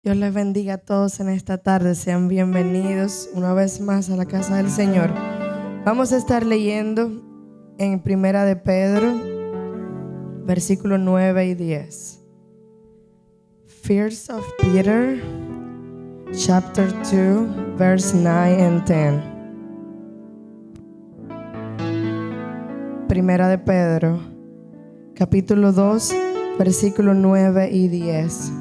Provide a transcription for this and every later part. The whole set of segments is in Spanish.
Dios les bendiga a todos en esta tarde. Sean bienvenidos una vez más a la casa del Señor. Vamos a estar leyendo en Primera de Pedro, versículos 9 y 10. First of Peter, chapter 2, verse 9 and 10. Primera de Pedro, capítulo 2, versículos 9 y 10.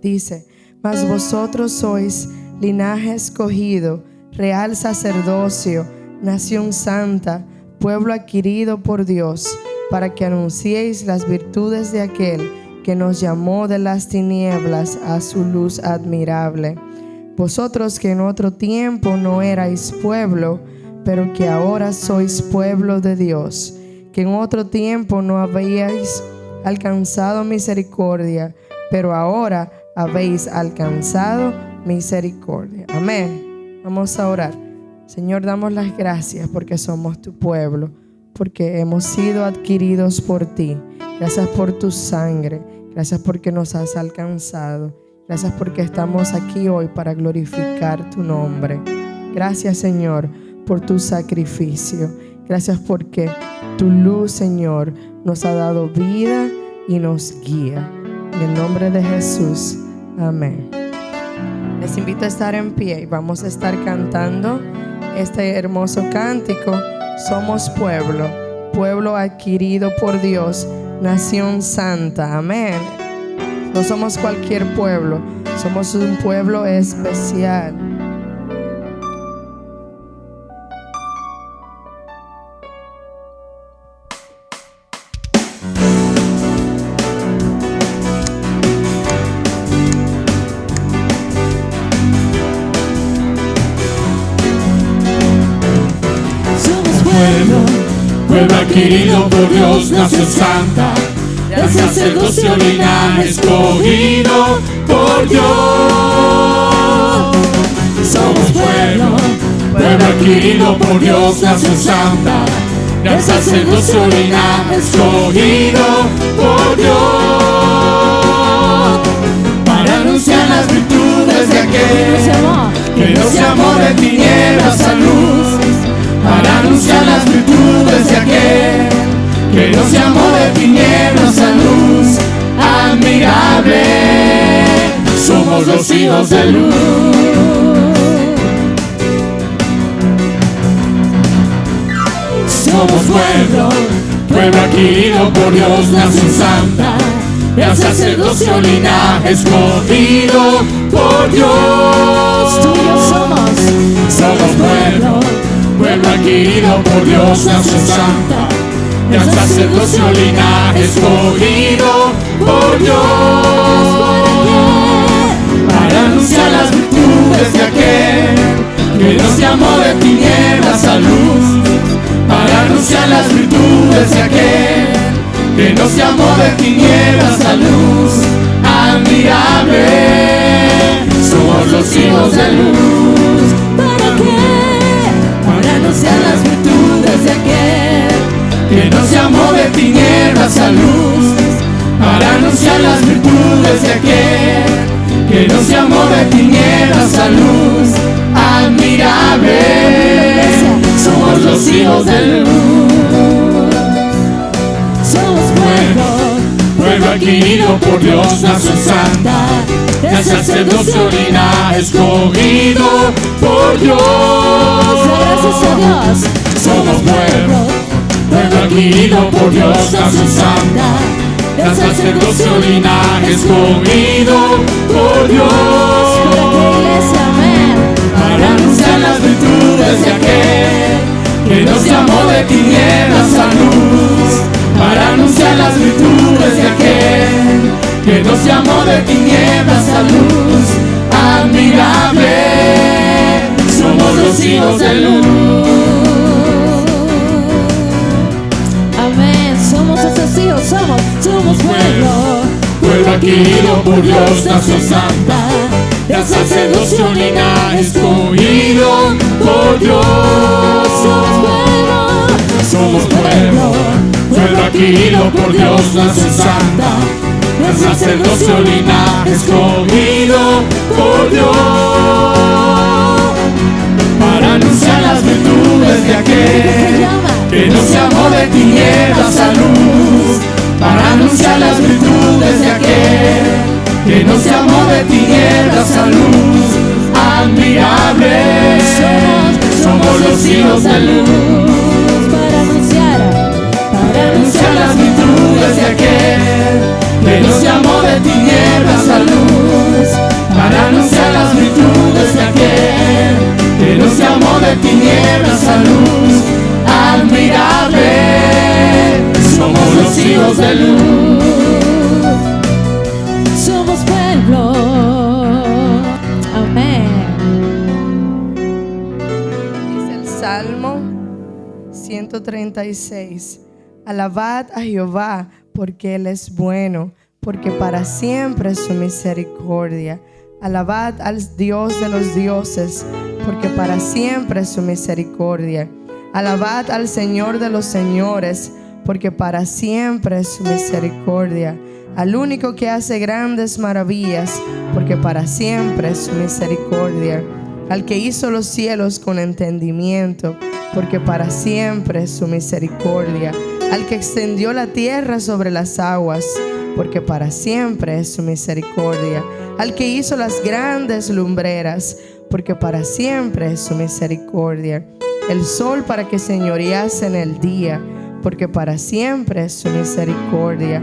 Dice: mas vosotros sois linaje escogido, real sacerdocio, nación santa, pueblo adquirido por Dios, para que anunciéis las virtudes de aquel que nos llamó de las tinieblas a su luz admirable. Vosotros que en otro tiempo no erais pueblo, pero que ahora sois pueblo de Dios, que en otro tiempo no habíais alcanzado misericordia, pero ahora habéis alcanzado misericordia. Amén. Vamos a orar. Señor, damos las gracias porque somos tu pueblo, porque hemos sido adquiridos por ti. Gracias por tu sangre. Gracias porque nos has alcanzado. Gracias porque estamos aquí hoy para glorificar tu nombre. Gracias, Señor, por tu sacrificio. Gracias porque tu luz, Señor, nos ha dado vida y nos guía. En el nombre de Jesús. Amén. Les invito a estar en pie y vamos a estar cantando este hermoso cántico. Somos pueblo, pueblo adquirido por Dios, nación santa. Amén. No somos cualquier pueblo, somos un pueblo especial. Pueblo adquirido por Dios, nación santa, el sacerdocio linaje escogido por Dios. Somos pueblo adquirido por Dios, nación santa, el sacerdocio linaje escogido por Dios, para anunciar las virtudes de aquel que nos llamó de tinieblas a luz, para anunciar las virtudes de aquel que nos llamó de tinieblas a luz admirable. Somos los hijos de luz. Somos pueblo adquirido por Dios, nación santa, el sacerdocio linaje escogido por Dios. Somos pueblo adquirido por Dios, nación santa, el sacerdocio linaje escogido por Dios, para anunciar las virtudes de aquel que nos llamó de tinieblas a luz, para anunciar las virtudes de aquel que nos llamó de tinieblas a luz admirable. Somos los hijos de luz. ¿Para qué? Para anunciar las virtudes de aquel que nos llamó de tinieblas a luz, para anunciar las virtudes de aquel que nos llamó de tinieblas a luz admirable. Somos los hijos de luz. Somos pueblo adquirido por Dios, nación santa, el sacerdocio linaje escogido por Dios. Gracias a Dios. Somos pueblo adquirido por Dios, nación santa, el sacerdocio linaje escogido por Dios, para anunciar las virtudes de aquel que nos llamó de tinieblas a luz, para anunciar las virtudes de aquel que nos llamó de tinieblas a luz admirable. Somos los hijos de luz. Amén. Somos esos hijos, somos pueblo adquirido por Dios, nación santa, el sacerdocio linaje escogido por Dios. Somos pueblo adquirido por Dios, nación santa, el sacerdocio, linaje escogido por Dios, para anunciar las virtudes de aquel que nos llamó de tinieblas a luz, para anunciar las virtudes de aquel que nos llamó de tinieblas a luz. Admirable, somos los hijos de luz, para anunciar las virtudes de aquel que nos llamó de tinieblas a luz, para anunciar las virtudes de aquel que nos llamó de tinieblas a luz. Admirable, somos los hijos de luz. Somos pueblo. Amén. Dice el Salmo 136. Alabad a Jehová porque Él es bueno, porque para siempre es su misericordia. Alabad al Dios de los dioses, porque para siempre es su misericordia. Alabad al Señor de los señores, porque para siempre es su misericordia. Al único que hace grandes maravillas, porque para siempre es su misericordia. Al que hizo los cielos con entendimiento, porque para siempre es su misericordia. Al que extendió la tierra sobre las aguas, porque para siempre es su misericordia. Al que hizo las grandes lumbreras, porque para siempre es su misericordia. El sol para que señorease en el día, porque para siempre es su misericordia.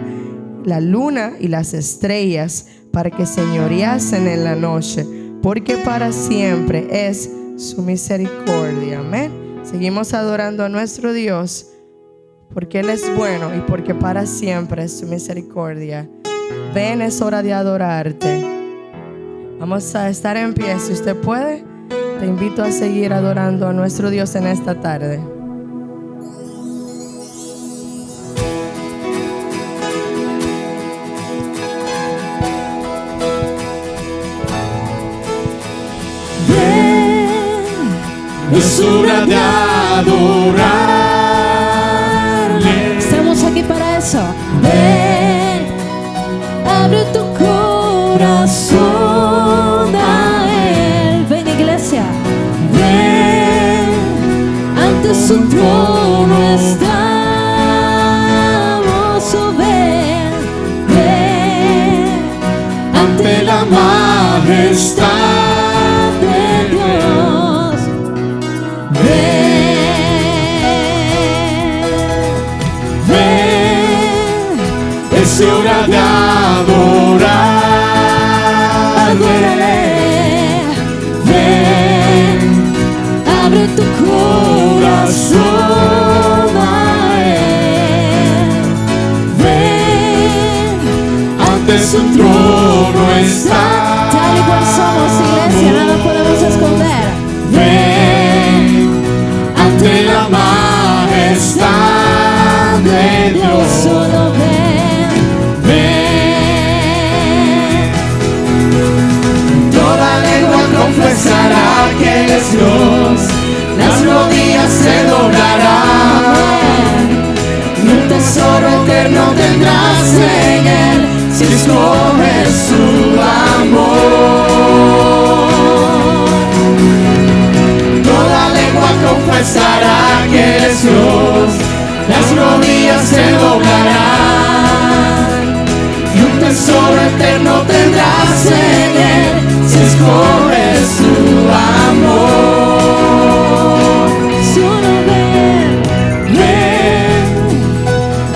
La luna y las estrellas para que señoreasen en la noche, porque para siempre es su misericordia. Amén. Seguimos adorando a nuestro Dios, porque Él es bueno y porque para siempre es su misericordia. Ven, es hora de adorarte. Vamos a estar en pie. Si usted puede, te invito a seguir adorando a nuestro Dios en esta tarde. Es hora de adorarle. Estamos aquí para eso. Ven, abre tu corazón a Él. Ven, iglesia. Ven, ante su trono estamos. Oh, ven, ven, Ante la majestad de Dios. Ven, es hora de adorarle. Ven, abre tu corazón a Él. Ven, ante su trono está. Tal y cual somos, iglesia, nada podemos esconder. Ven, ante la majestad de Dios. Solo ven. Ven, toda lengua confesará que Él es Dios, las rodillas se doblarán, y un tesoro eterno tendrás en Él, si escoges su amor. Toda lengua confesará que Él es Dios, las rodillas se doblarán, y un tesoro eterno tendrás en Él, si escoges su amor. Solo ven. Ven,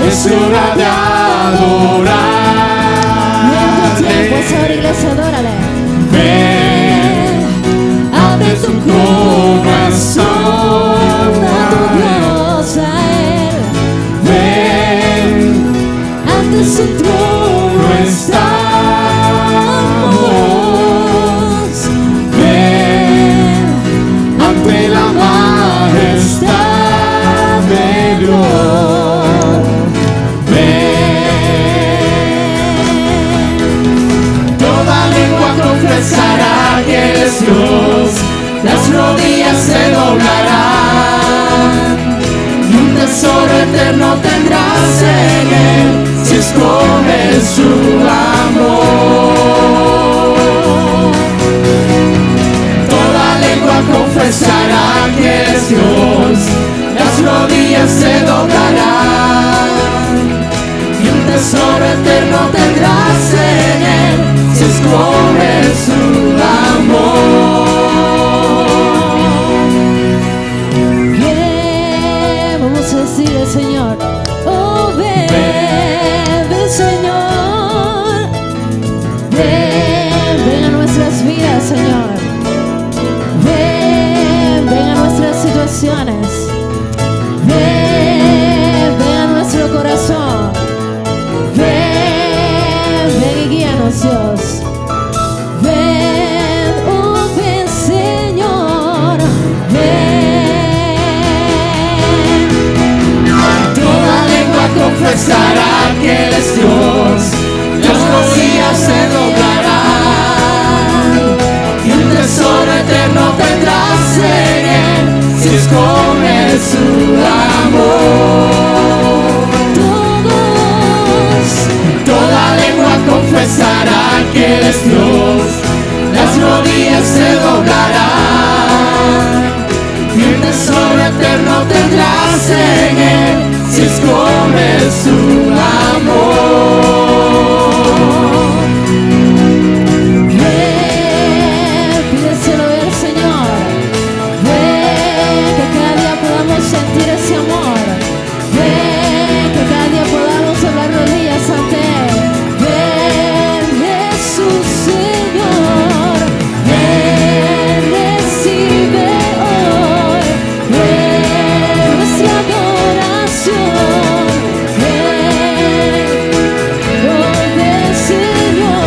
es hora de adorarle. Pues ahora, iglesia, adórale. Ven, ante tu corazón A tu Dios, a Él. ven, Ante su trono estamos. Ven, ante la majestad de Dios. Ven, toda lengua confesará que Él es Dios, las rodillas se doblarán, y un tesoro eterno tendrás en Él, si escoges su amor. Toda lengua confesará que es Dios, las rodillas se doblarán, y un tesoro eterno tendrás en él, si escoges su amor. Vamos a decirle, Señor, oh ven, ven, Señor, ven, ven a nuestras vidas, Señor, ven, ven a nuestras situaciones, ven, ven a nuestro corazón, ven, ven y guíanos, Dios, ven, oh ven, Señor, ven. Toda lengua confesará que Él es Dios, las rodillas se doblarán, y un tesoro eterno tendrás en él, si escoges su amor. Toda lengua confesará que Él es Dios, las rodillas se doblarán, y un tesoro eterno tendrás en él, si escoges su amor. Ven, pídeselo al Señor. Ven, que cada día podamos sentir ese amor. Ven, que cada día podamos doblar rodillas ante Él. Ven, Jesús, Señor. Ven, recibe hoy. Ven, nuestra adoración. Ven, oh ven, Señor.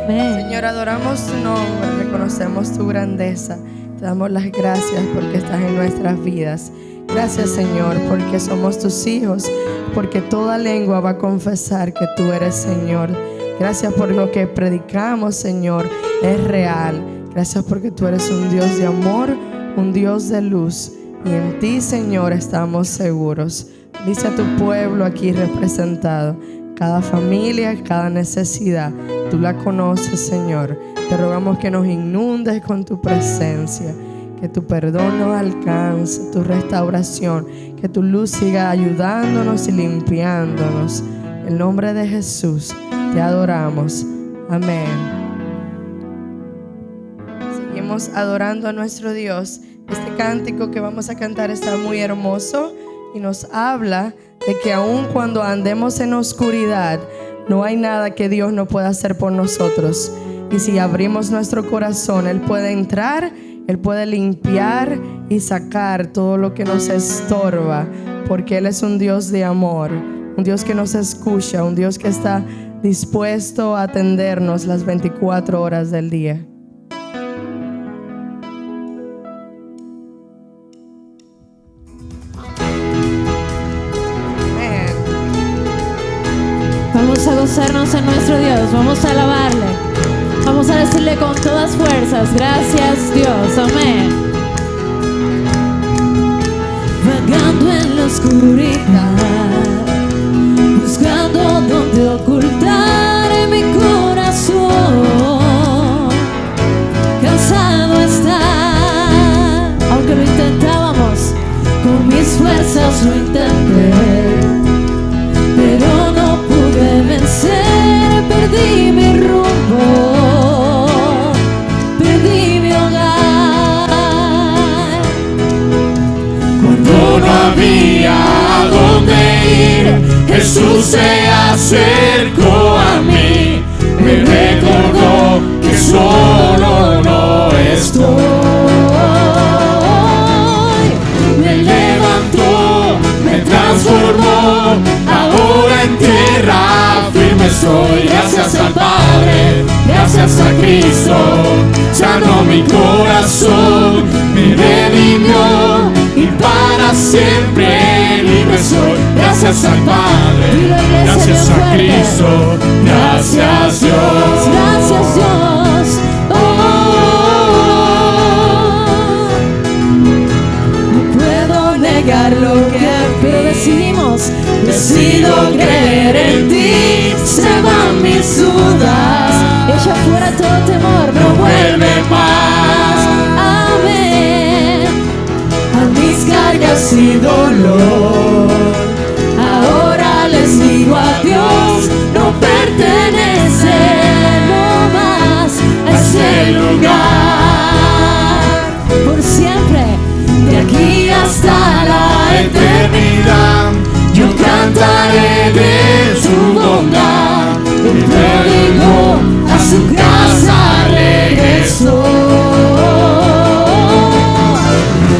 Ven. Señor, adoramos tu nombre, reconocemos tu grandeza. Te damos las gracias porque estás en nuestras vidas. Gracias, Señor, porque somos tus hijos, porque toda lengua va a confesar que tú eres Señor. Gracias por lo que predicamos, Señor, es real. Gracias porque tú eres un Dios de amor, un Dios de luz, y en ti, Señor, estamos seguros. Dice a tu pueblo aquí representado, cada familia, cada necesidad, tú la conoces, Señor. Te rogamos que nos inundes con tu presencia, que tu perdón nos alcance, tu restauración, que tu luz siga ayudándonos y limpiándonos. En el nombre de Jesús te adoramos. Amén. Seguimos adorando a nuestro Dios. Este cántico que vamos a cantar está muy hermoso y nos habla de que aun cuando andemos en oscuridad, no hay nada que Dios no pueda hacer por nosotros. Y si abrimos nuestro corazón, Él puede entrar, Él puede limpiar y sacar todo lo que nos estorba, porque Él es un Dios de amor, un Dios que nos escucha, un Dios que está dispuesto a atendernos las 24 horas del día. Vamos a gozarnos en nuestro Dios, vamos a alabarle, vamos a decirle con todas fuerzas, gracias Dios, amén. Vagando en la oscuridad, buscando donde ocultar mi corazón, cansado está, aunque lo intentábamos, con mis fuerzas lo intenté, pero no pude vencer, perdí mi rumbo, perdí mi hogar. Cuando no había a dónde ir, Jesús se acercó a mí, me recordó que solo no estoy. Me levantó, me transformó, ahora en tierra firme soy. Gracias al Padre, gracias a Cristo, sanó mi corazón, me redimió y para siempre libre soy. Gracias al Padre, gracias a Cristo, gracias Dios. Gracias Dios. hogar por siempre, de aquí hasta la eternidad. Yo cantaré de su bondad. El pródigo a su casa regresó.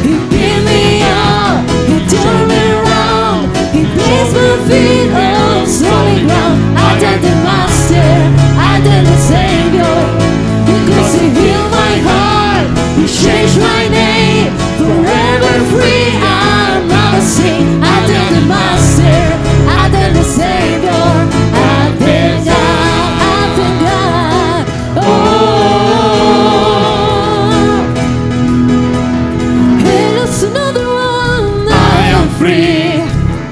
He picked me up, he turned me around, he placed my feet on solid ground. I thank the Master, I thank the Savior, because he healed my heart, he changed my name, forever free. I'm not a saint. I thank the Master, I thank the Savior, I thank God, I thank God. Oh, here's another one. I am free,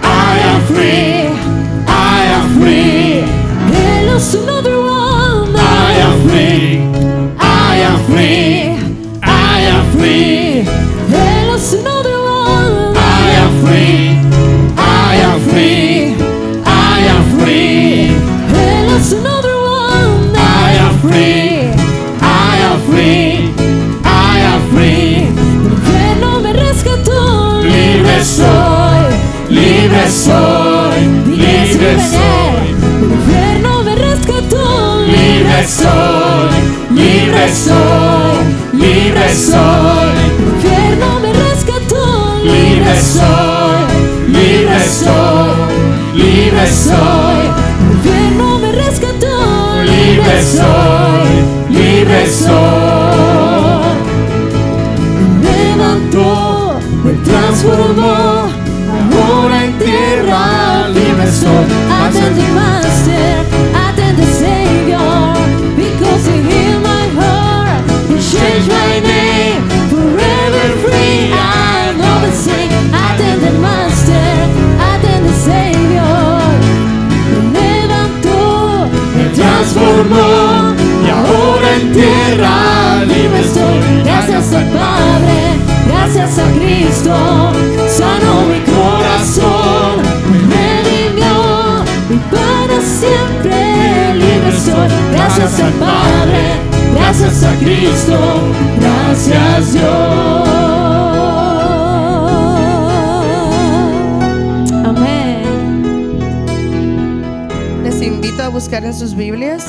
I am free, I am free. Here's another one. I am free, I am free, I am free. Here's another one. I am free, I am free, I am free. Here's another one. I am free, I am free, I am free. El infierno me rescató. Libre soy, libre soy, libre soy. El infierno me rescató. Libre soy, libre soy, libre soy. El infierno me rescató. Libre soy, libre soy, libre soy. El infierno me rescató. Libre soy, libre soy. Me levantó, me transformó, ahora en tierra libre soy. I thank the Master, I thank the Savior, because he healed my heart, he changed my name, forever free. I'm not the same. I thank the Master, I thank the Savior. Me levantó, me transformó, y ahora en tierra libre estoy. Gracias al Padre, gracias a Cristo, sanó mi corazón, me redimió y para siempre libre soy. Gracias al Padre, gracias a Cristo, gracias Dios. amén. Les invito a buscar en sus Biblias.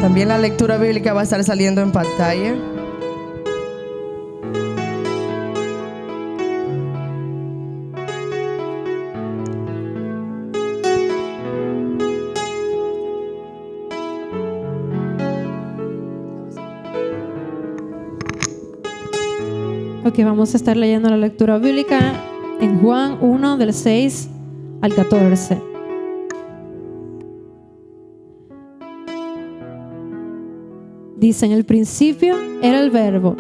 También la lectura bíblica va a estar saliendo en pantalla. Ok, vamos a estar leyendo la lectura bíblica en Juan 1 del 6 al 14. Dice: en el principio era el Verbo.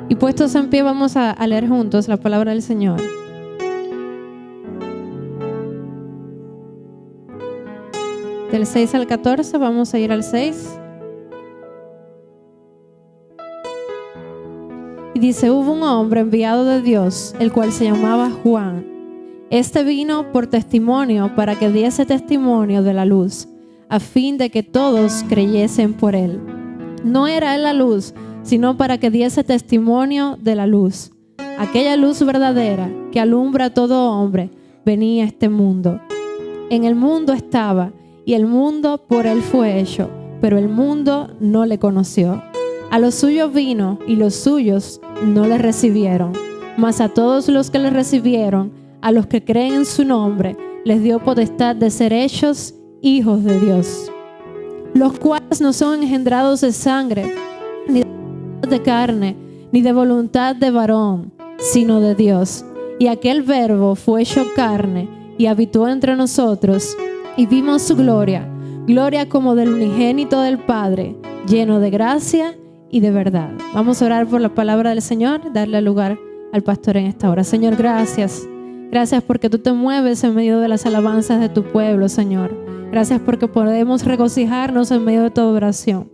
Y puestos en pie vamos a leer juntos la palabra del Señor. Del 6 al 14, vamos a ir al 6. Y dice: hubo un hombre enviado de Dios, el cual se llamaba Juan. Este vino por testimonio, para que diese testimonio de la luz, a fin de que todos creyesen por él. No era él la luz, sino para que diese testimonio de la luz. Aquella luz verdadera que alumbra a todo hombre venía a este mundo. En el mundo estaba, y el mundo por él fue hecho, pero el mundo no le conoció. A los suyos vino, y los suyos no le recibieron. Mas a todos los que le recibieron, a los que creen en su nombre, les dio potestad de ser hechos hijos de Dios, los cuales no son engendrados de sangre, ni de carne, ni de voluntad de varón, sino de Dios. Y aquel Verbo fue hecho carne y habitó entre nosotros, y vimos su gloria, gloria como del unigénito del Padre, lleno de gracia y de verdad. Vamos a orar por la palabra del Señor, darle lugar al pastor en esta hora. Señor, gracias. Gracias porque tú te mueves en medio de las alabanzas de tu pueblo, Señor. Gracias porque podemos regocijarnos en medio de tu oración.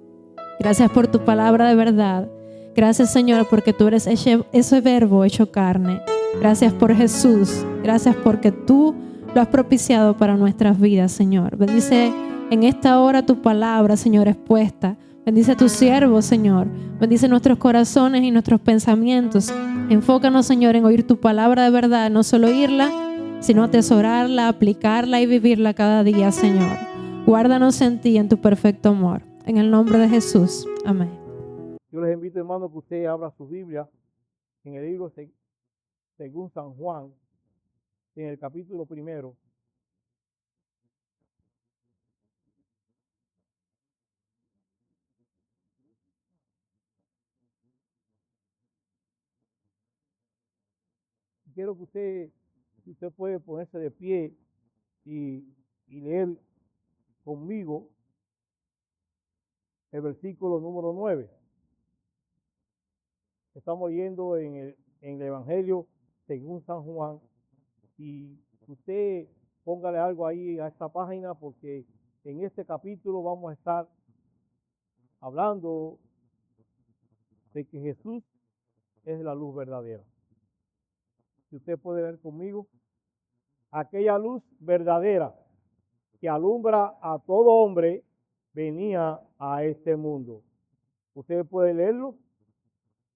Gracias por tu palabra de verdad. Gracias, Señor, porque tú eres ese Verbo hecho carne. Gracias por Jesús. Gracias porque tú lo has propiciado para nuestras vidas, Señor. Bendice en esta hora tu palabra, Señor, expuesta Bendice a tus siervos, Señor. Bendice nuestros corazones y nuestros pensamientos. Enfócanos, Señor, en oír tu palabra de verdad, no solo oírla, sino atesorarla, aplicarla y vivirla cada día, Señor. Guárdanos en ti, en tu perfecto amor. En el nombre de Jesús. Amén. Yo les invito, hermano, que usted abra su Biblia en el libro según San Juan, en el capítulo 1. Quiero que usted puede ponerse de pie y leer conmigo el versículo número 9. Estamos leyendo en el Evangelio según San Juan, y usted póngale algo ahí a esta página, porque en este capítulo vamos a estar hablando de que Jesús es la luz verdadera. Si usted puede ver conmigo, aquella luz verdadera que alumbra a todo hombre venía a este mundo. Usted puede leerlo.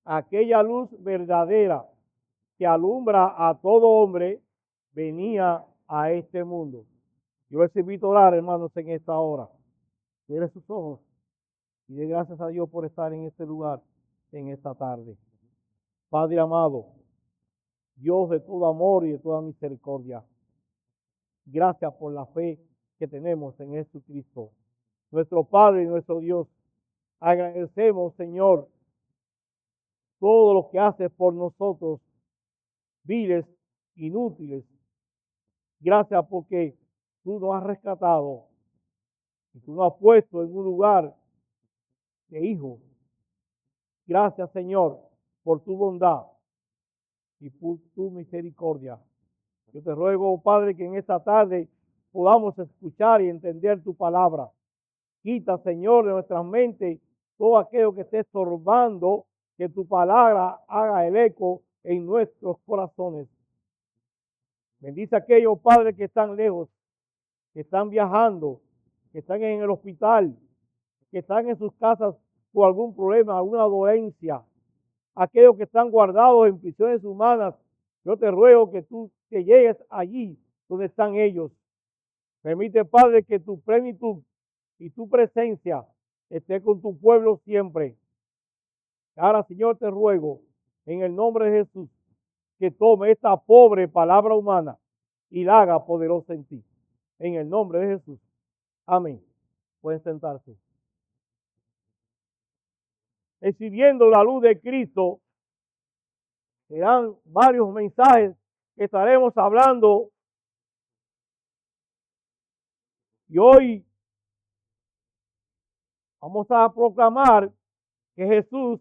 Aquella luz verdadera que alumbra a todo hombre venía a este mundo. Yo les invito a orar, hermanos, en esta hora. Cierre sus ojos y dé gracias a Dios por estar en este lugar en esta tarde. Padre amado, Dios de todo amor y de toda misericordia, gracias por la fe que tenemos en Jesucristo, nuestro Padre y nuestro Dios. Agradecemos, Señor, todo lo que haces por nosotros, viles, inútiles. Gracias porque tú nos has rescatado y tú nos has puesto en un lugar de hijo. Gracias, Señor, por tu bondad y por tu misericordia. Yo te ruego, Padre, que en esta tarde podamos escuchar y entender tu palabra. Quita, Señor, de nuestras mentes todo aquello que esté estorbando, que tu palabra haga el eco en nuestros corazones. Bendice a aquellos, Padre, que están lejos, que están viajando, que están en el hospital, que están en sus casas por algún problema, alguna dolencia. Aquellos que están guardados en prisiones humanas, yo te ruego que tú que llegues allí donde están ellos. Permite, Padre, que tu plenitud y tu presencia esté con tu pueblo siempre. Ahora, Señor, te ruego en el nombre de Jesús que tome esta pobre palabra humana y la haga poderosa en ti. En el nombre de Jesús. Amén. Pueden sentarse. Exhibiendo la luz de Cristo, serán varios mensajes que estaremos hablando. Y hoy vamos a proclamar que Jesús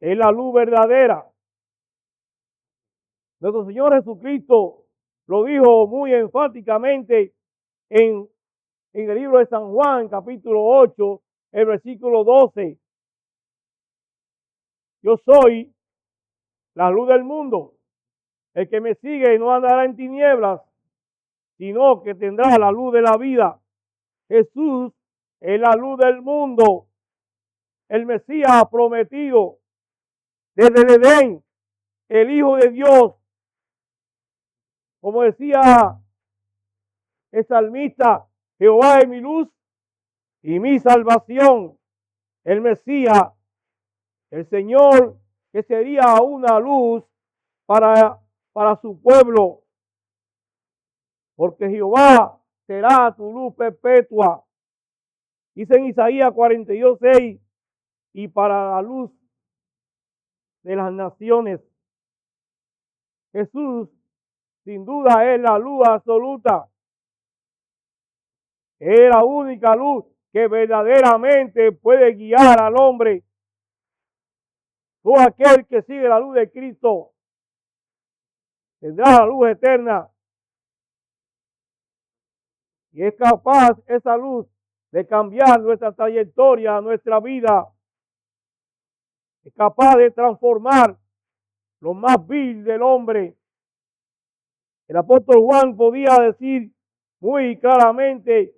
es la luz verdadera. Nuestro Señor Jesucristo lo dijo muy enfáticamente en el libro de San Juan, capítulo 8, el versículo 12. Yo soy la luz del mundo. El que me sigue no andará en tinieblas, sino que tendrá la luz de la vida. Jesús es la luz del mundo. El Mesías prometido desde el Edén, el Hijo de Dios. Como decía el salmista, Jehová es mi luz y mi salvación. El Mesías, el Señor, que sería una luz para su pueblo. Porque Jehová será tu luz perpetua. Dice en Isaías 42:6, y para la luz de las naciones. Jesús, sin duda, es la luz absoluta. Es la única luz que verdaderamente puede guiar al hombre. Todo aquel que sigue la luz de Cristo tendrá la luz eterna. Y es capaz esa luz de cambiar nuestra trayectoria, nuestra vida. Es capaz de transformar lo más vil del hombre. El apóstol Juan podía decir muy claramente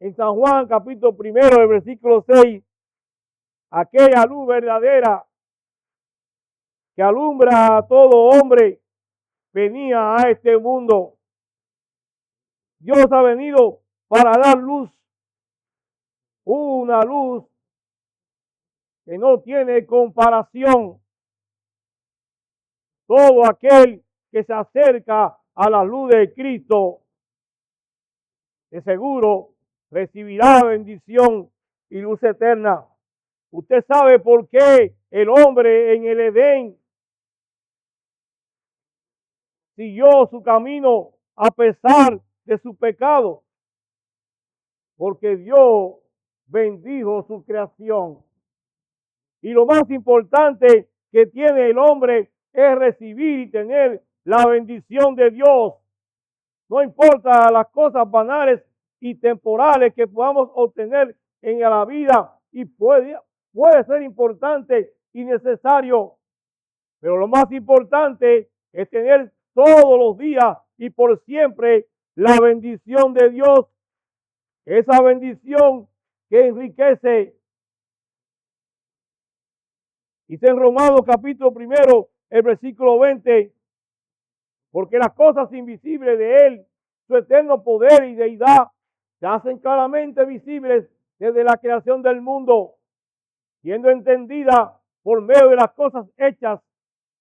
En San Juan capítulo 1, el versículo 6, aquella luz verdadera que alumbra a todo hombre venía a este mundo. Dios ha venido para dar luz, una luz que no tiene comparación. Todo aquel que se acerca a la luz de Cristo, de seguro recibirá bendición y luz eterna. Usted sabe por qué el hombre en el Edén siguió su camino a pesar de su pecado, porque Dios bendijo su creación. Y lo más importante que tiene el hombre es recibir y tener la bendición de Dios. No importa las cosas banales y temporales que podamos obtener en la vida, y puede ser importante y necesario, pero lo más importante es tener todos los días y por siempre la bendición de Dios, esa bendición que enriquece. Dice en Romanos capítulo 1, el versículo 20, porque las cosas invisibles de Él, su eterno poder y deidad, se hacen claramente visibles desde la creación del mundo, siendo entendida por medio de las cosas hechas,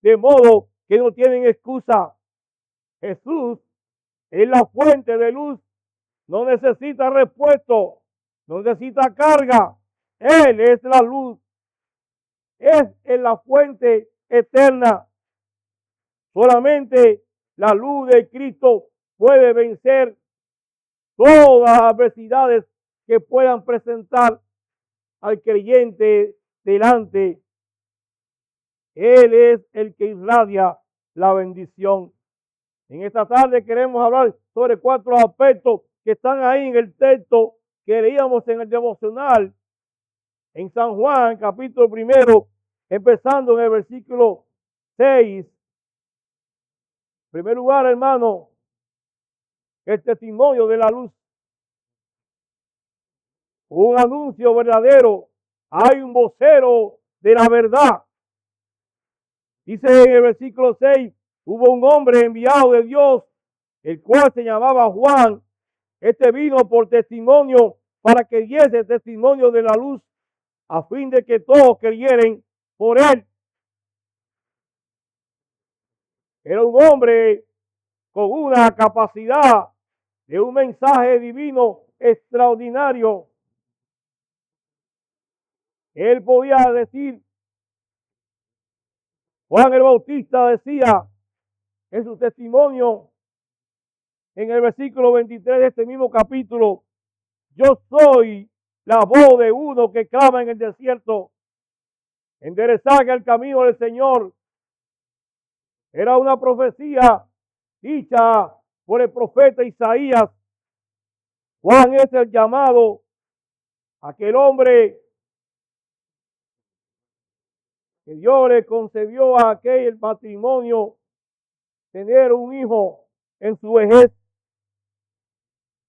de modo que no tienen excusa. Jesús es la fuente de luz, no necesita repuesto, no necesita carga. Él es la luz, es la fuente eterna. Solamente la luz de Cristo puede vencer todas las adversidades que puedan presentar al creyente delante. Él es el que irradia la bendición. En esta tarde queremos hablar sobre 4 aspectos que están ahí en el texto que leíamos en el devocional en San Juan, capítulo 1, empezando en el versículo 6. En primer lugar, hermano, el testimonio de la luz. Un anuncio verdadero. Hay un vocero de la verdad. Dice en el versículo 6, hubo un hombre enviado de Dios, el cual se llamaba Juan. Este vino por testimonio para que diese testimonio de la luz, a fin de que todos creyeren por él. Era un hombre con una capacidad de un mensaje divino extraordinario. Él podía decir, Juan el Bautista decía en su testimonio, en el versículo 23 de este mismo capítulo, yo soy la voz de uno que clama en el desierto, enderezad el camino del Señor. Era una profecía dicha por el profeta Isaías. Juan es el llamado, aquel hombre que Dios le concedió a aquel matrimonio tener un hijo en su vejez.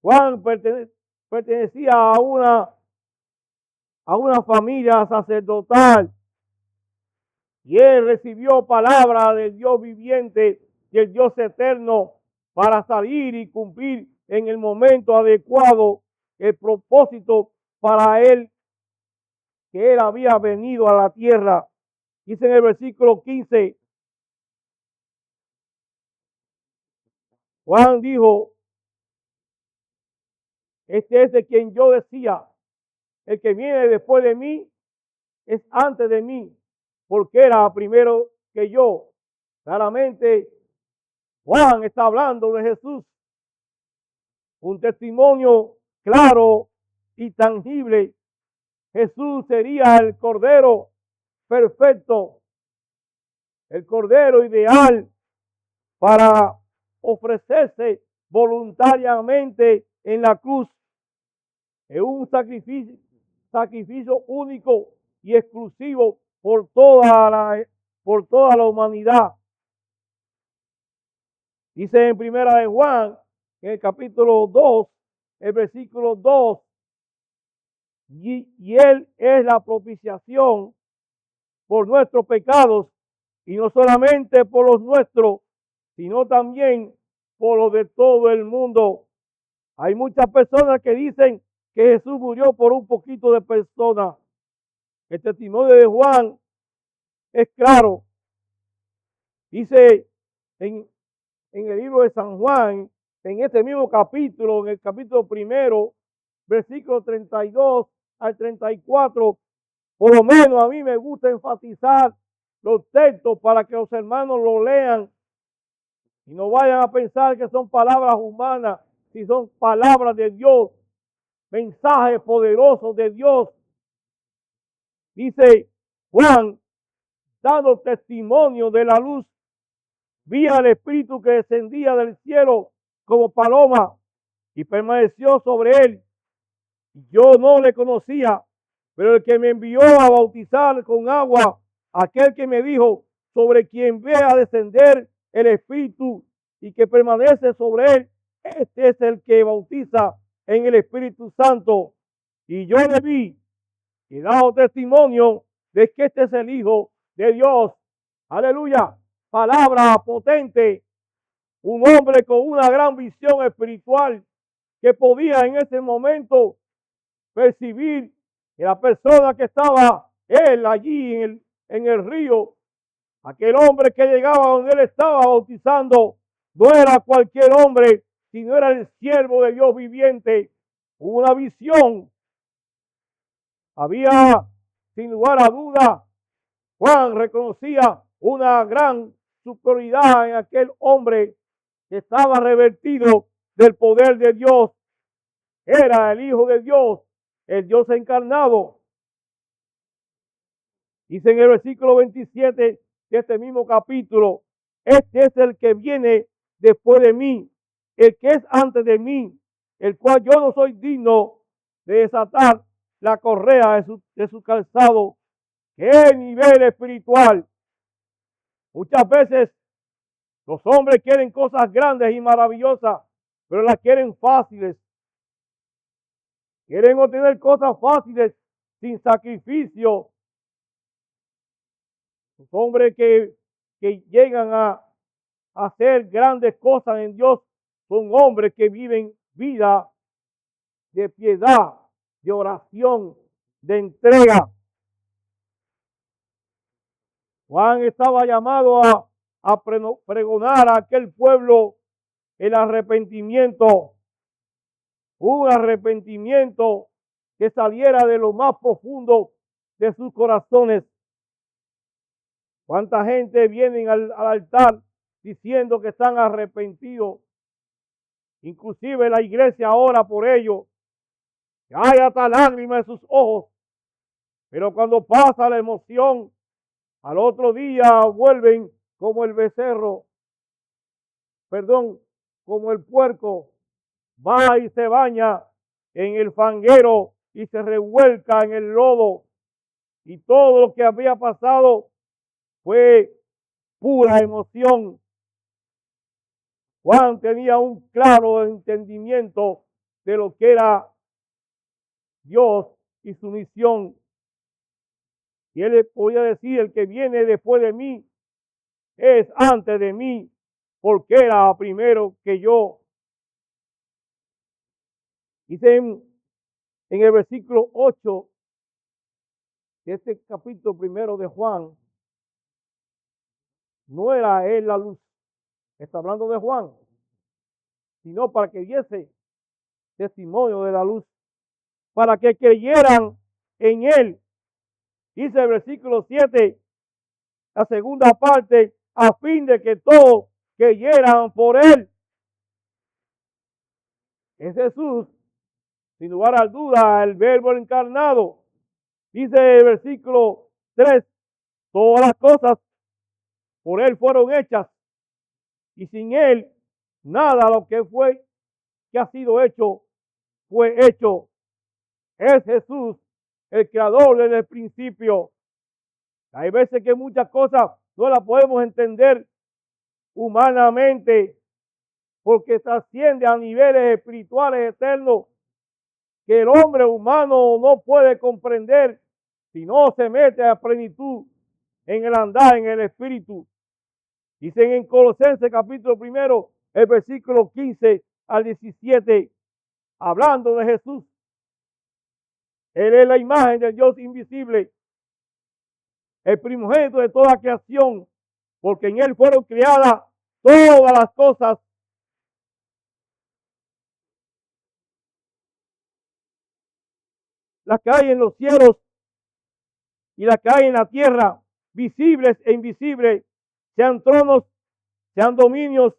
Juan pertenecía a una familia sacerdotal y él recibió palabra del Dios viviente y el Dios eterno para salir y cumplir en el momento adecuado el propósito para él que él había venido a la tierra. Dice en el versículo 15, Juan dijo, este es de quien yo decía, el que viene después de mí es antes de mí, porque era primero que yo. Claramente, Juan está hablando de Jesús. Un testimonio claro y tangible. Jesús sería el Cordero perfecto, el Cordero ideal para ofrecerse voluntariamente en la cruz. Es un sacrificio único y exclusivo por toda la humanidad. Dice en primera de Juan, en el capítulo 2, el versículo 2, y Él es la propiciación por nuestros pecados, y no solamente por los nuestros, sino también por los de todo el mundo. Hay muchas personas que dicen que Jesús murió por un poquito de personas. El testimonio de Juan es claro. Dice en el libro de San Juan, en este mismo capítulo, en el capítulo 1, versículo 32 al 34, por lo menos a mí me gusta enfatizar los textos para que los hermanos lo lean y no vayan a pensar que son palabras humanas, si son palabras de Dios, mensajes poderosos de Dios. Dice Juan, dando testimonio de la luz, vi al Espíritu que descendía del cielo como paloma y permaneció sobre él. Yo no le conocía, pero el que me envió a bautizar con agua, aquel que me dijo, sobre quien vea descender el Espíritu y que permanece sobre él, este es el que bautiza en el Espíritu Santo. Y yo le vi y he dado testimonio de que este es el Hijo de Dios. Aleluya. Palabra potente. Un hombre con una gran visión espiritual que podía en ese momento percibir que la persona que estaba él allí en el río, aquel hombre que llegaba donde él estaba bautizando, no era cualquier hombre, sino era el siervo de Dios viviente. Hubo una visión. Había, sin lugar a duda, Juan reconocía una gran superioridad en aquel hombre que estaba revertido del poder de Dios. Era el Hijo de Dios, el Dios encarnado. Dice en el versículo 27 de este mismo capítulo, este es el que viene después de mí, el que es antes de mí, el cual yo no soy digno de desatar la correa de su calzado. ¡Qué nivel espiritual! Muchas veces los hombres quieren cosas grandes y maravillosas, pero las quieren fáciles. Quieren obtener cosas fáciles sin sacrificio. Los hombres que llegan a hacer grandes cosas en Dios son hombres que viven vida de piedad, de oración, de entrega. Juan estaba llamado a pregonar a aquel pueblo el arrepentimiento, un arrepentimiento que saliera de lo más profundo de sus corazones. ¿Cuánta gente viene al altar diciendo que están arrepentidos? Inclusive la iglesia ora por ellos, que hay hasta lágrimas en sus ojos, pero cuando pasa la emoción, al otro día vuelven como el becerro, como el puerco, va y se baña en el fanguero y se revuelca en el lodo. Y todo lo que había pasado fue pura emoción. Juan tenía un claro entendimiento de lo que era Dios y su misión. Y él podía decir, el que viene después de mí es antes de mí, porque era primero que yo. Dice en el versículo 8 de este capítulo 1 de Juan, no era él la luz, está hablando de Juan, sino para que diese testimonio de la luz, para que creyeran en él. Dice el versículo 7, la segunda parte, a fin de que todos creyeran por él. Es Jesús, sin lugar a duda, el verbo encarnado. Dice el versículo 3, todas las cosas por él fueron hechas, y sin él nada lo que ha sido hecho fue hecho. Es Jesús, el creador desde el principio. Hay veces que muchas cosas no las podemos entender humanamente, porque trasciende a niveles espirituales eternos que el hombre humano no puede comprender si no se mete a plenitud en el andar, en el espíritu. Dicen en Colosenses capítulo 1, el versículo 15 al 17, hablando de Jesús. Él es la imagen del Dios invisible, el primogénito de toda creación, porque en Él fueron creadas todas las cosas, las que hay en los cielos y las que hay en la tierra, visibles e invisibles, sean tronos, sean dominios,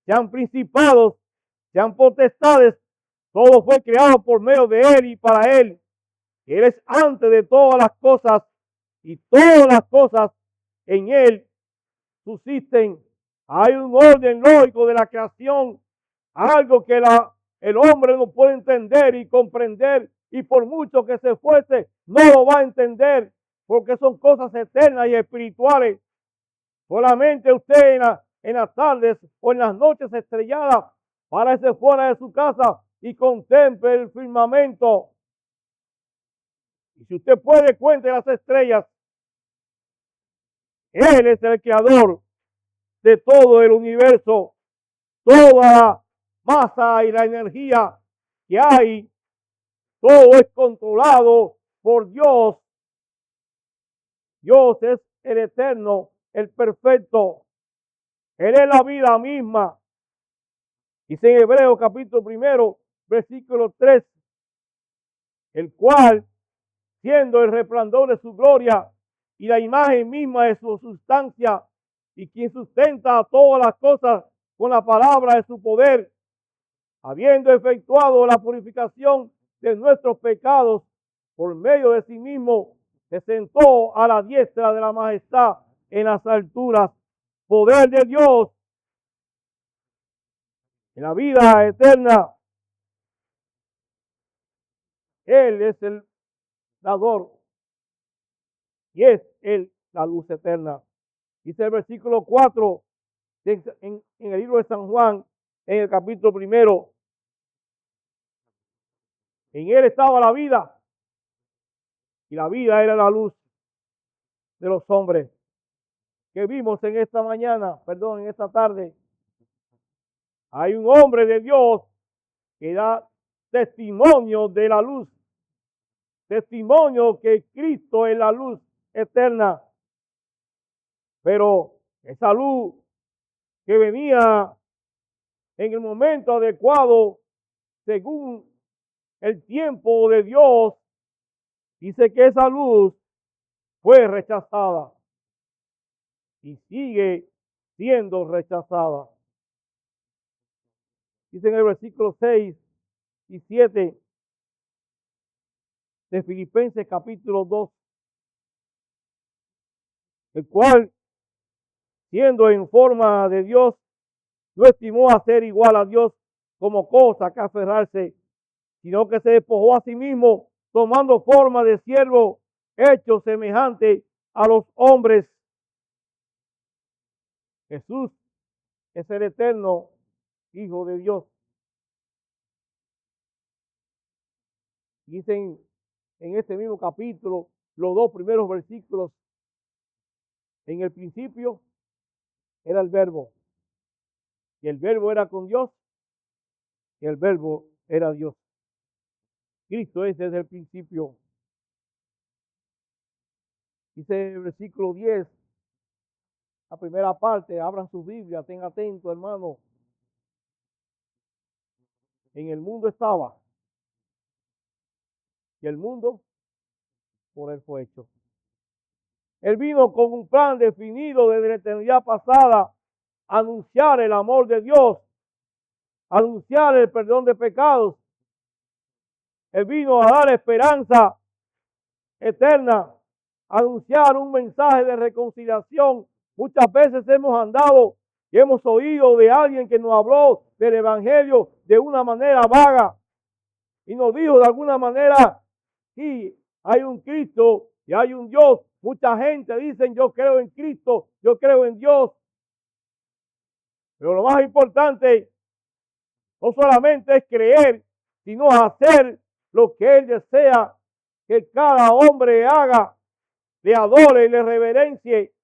sean principados, sean potestades. Todo fue creado por medio de Él y para Él. Él es antes de todas las cosas y todas las cosas en Él subsisten. Hay un orden lógico de la creación, algo que el hombre no puede entender y comprender, y por mucho que se esfuerce, no lo va a entender, porque son cosas eternas y espirituales. Solamente usted en las tardes o en las noches estrelladas, párese fuera de su casa y contemple el firmamento. Y si usted puede, cuente las estrellas. Él es el creador de todo el universo, toda la masa y la energía que hay, todo es controlado por Dios. Dios es el eterno, el perfecto. Él es la vida misma. Dice en Hebreos capítulo 1, versículo 3, el cual, siendo el resplandor de su gloria y la imagen misma de su sustancia, y quien sustenta todas las cosas con la palabra de su poder, habiendo efectuado la purificación de nuestros pecados por medio de sí mismo, se sentó a la diestra de la majestad en las alturas. Poder de Dios en la vida eterna. Él es el dador y es Él la luz eterna. Dice el versículo 4 en el libro de San Juan, en el capítulo 1. En Él estaba la vida, y la vida era la luz de los hombres. Que vimos en esta mañana, perdón, en esta tarde, hay un hombre de Dios que da testimonio de la luz, testimonio que Cristo es la luz eterna. Pero esa luz que venía en el momento adecuado, según el tiempo de Dios, dice que esa luz fue rechazada y sigue siendo rechazada. Dice en el versículo 6 y 7 de Filipenses capítulo 2, el cual, siendo en forma de Dios, no estimó a ser igual a Dios como cosa que aferrarse, sino que se despojó a sí mismo, tomando forma de siervo, hecho semejante a los hombres. Jesús es el eterno Hijo de Dios. Dicen en este mismo capítulo, los dos primeros versículos, en el principio era el Verbo, y el Verbo era con Dios, y el Verbo era Dios. Cristo es desde el principio. Dice el versículo 10, la primera parte, abran sus Biblias, estén atentos, hermano. En el mundo estaba, y el mundo por Él fue hecho. Él vino con un plan definido desde la eternidad pasada, a anunciar el amor de Dios, a anunciar el perdón de pecados. Él vino a dar esperanza eterna, a anunciar un mensaje de reconciliación. Muchas veces hemos andado y hemos oído de alguien que nos habló del evangelio de una manera vaga y nos dijo de alguna manera, sí, hay un Cristo y hay un Dios. Mucha gente dice, yo creo en Cristo, yo creo en Dios. Pero lo más importante no solamente es creer, sino hacer lo que Él desea que cada hombre haga, le adore y le reverencie.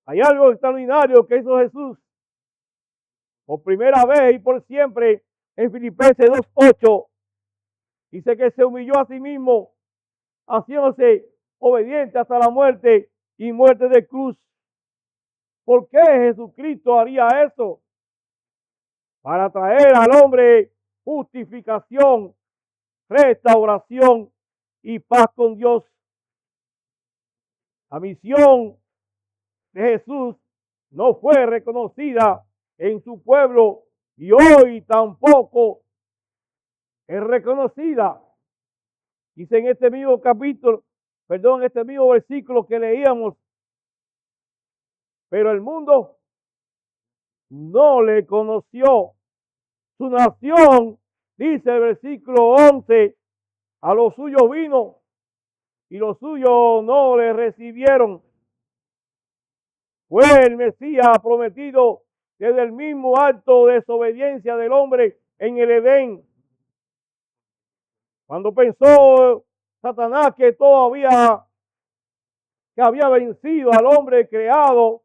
Hay algo extraordinario que hizo Jesús por primera vez y por siempre en Filipenses 2:8. Dice que se humilló a sí mismo, haciéndose obediente hasta la muerte y muerte de cruz. ¿Por qué Jesucristo haría eso? Para traer al hombre justificación, restauración y paz con Dios. La misión de Jesús no fue reconocida en su pueblo y hoy tampoco es reconocida. Dice en este mismo capítulo, en este mismo versículo que leíamos, pero el mundo no le conoció. Su nación, dice el versículo 11, a los suyos vino y los suyos no le recibieron. Fue el Mesías prometido desde el mismo acto de desobediencia del hombre en el Edén. Cuando pensó Satanás que había vencido al hombre creado,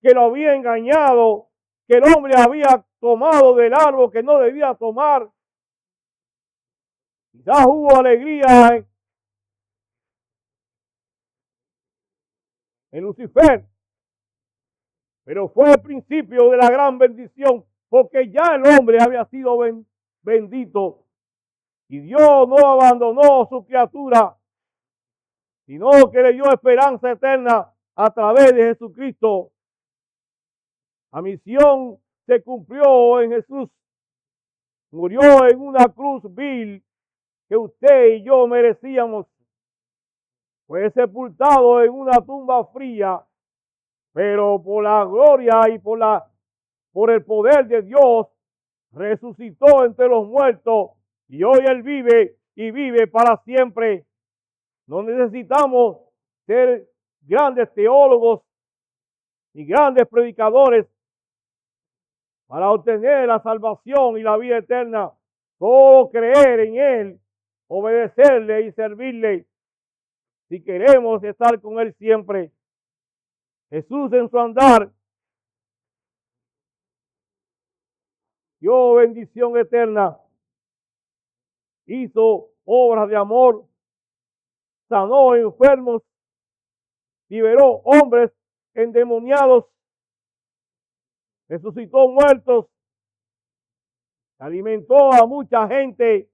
que lo había engañado, que el hombre había tomado del árbol que no debía tomar. Quizás hubo alegría en Lucifer, pero fue el principio de la gran bendición, porque ya el hombre había sido bendito y Dios no abandonó a su criatura, sino que le dio esperanza eterna a través de Jesucristo. La misión se cumplió en Jesús. Murió en una cruz vil que usted y yo merecíamos. Fue sepultado en una tumba fría, pero por la gloria y por el poder de Dios, resucitó entre los muertos y hoy Él vive y vive para siempre. No necesitamos ser grandes teólogos y grandes predicadores para obtener la salvación y la vida eterna. Solo creer en Él, obedecerle y servirle, si queremos estar con Él siempre. Jesús en su andar dio bendición eterna, hizo obras de amor, sanó enfermos, liberó hombres endemoniados, resucitó muertos, alimentó a mucha gente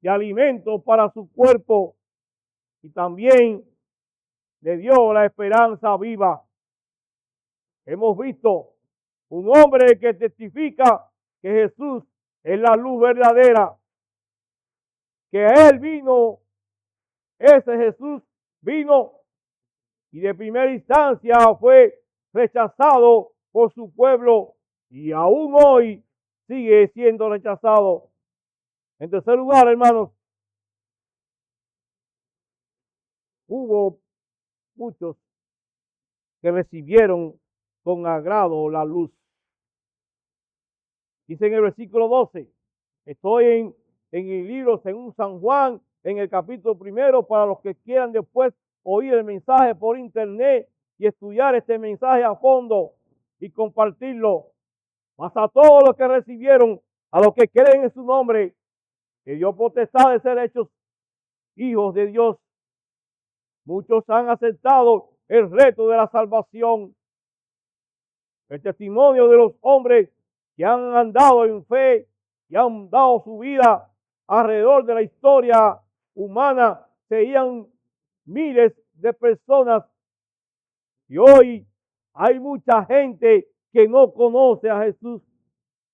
de alimentos para su cuerpo y también le dio la esperanza viva. Hemos visto un hombre que testifica que Jesús es la luz verdadera, que a Él vino, ese Jesús vino y de primera instancia fue rechazado por su pueblo y aún hoy sigue siendo rechazado. En tercer lugar, hermanos, hubo muchos que recibieron con agrado la luz. Dice en el versículo 12, estoy en el libro según San Juan, en el capítulo 1, para los que quieran después oír el mensaje por internet y estudiar este mensaje a fondo y compartirlo. Mas a todos los que recibieron, a los que creen en su nombre, que dio potestad de ser hechos hijos de Dios. Muchos han aceptado el reto de la salvación. El testimonio de los hombres que han andado en fe y han dado su vida alrededor de la historia humana, serían miles de personas. Y hoy hay mucha gente que no conoce a Jesús.